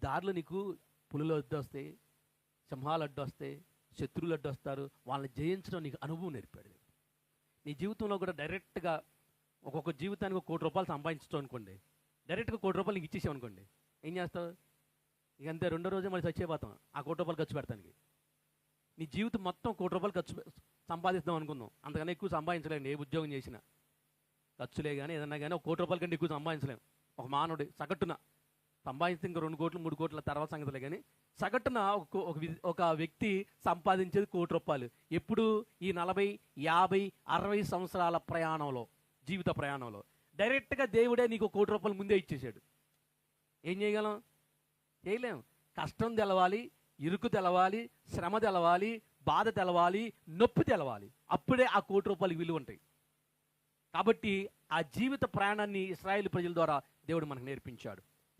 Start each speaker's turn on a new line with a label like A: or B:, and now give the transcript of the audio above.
A: దారిలో నీకు పులులు అడ్డొస్తాయి, సింహాలు అడ్డొస్తాయి, శత్రువులు అడ్డొస్తారు. వాళ్ళని జయించడం నీకు అనుభవం నేర్పాడు. నీ జీవితంలో కూడా డైరెక్ట్గా ఒక్కొక్క జీవితానికి 1 కోటి రూపాయలు సంపాదించడం అనుకోండి, డైరెక్ట్గా 1 కోటి రూపాయలు నీకు ఇచ్చేసావు అనుకోండి, ఏం చేస్తావు? ఇక అంతే, 2వ రోజే మళ్ళీ చచ్చిపోతాం ఆ 1 కోటి రూపాయలు ఖర్చు పెడతానికి. నీ జీవితం మొత్తం 1 కోటి రూపాయలు సంపాదిస్తాం అనుకుందాం. అంతకన్నా ఎక్కువ సంపాదించలేండి ఏ ఉద్యోగం చేసినా. ఖర్చులే కానీ ఏదన్నా కానీ 1 కోటి రూపాయల కంటే ఎక్కువ సంపాదించలేము. ఒక మానవుడు సగటున సంపాదిస్తే ఇంకా 2 కోట్లు 3 కోట్ల తర్వాత సంగతులే. కానీ సగటున ఒక వ్యక్తి సంపాదించేది 1 కోటి రూపాయలు. ఎప్పుడు? ఈ 40, 50, 60 సంవత్సరాల ప్రయాణంలో, జీవిత ప్రయాణంలో డైరెక్ట్గా దేవుడే నీకు 1 కోటి రూపాయలు ముందే ఇచ్చేసాడు. ఏం చేయగలం? చేయలేం. కష్టం తెలవాలి, ఇరుకు తెలవాలి, శ్రమ తెలవాలి, బాధ తెలవాలి, నొప్పి తెలవాలి. అప్పుడే ఆ 1 కోటి రూపాయలకి విలువ ఉంటాయి. కాబట్టి ఆ జీవిత ప్రయాణాన్ని ఇశ్రాయేలు ప్రజల ద్వారా దేవుడు మనకు నేర్పించాడు.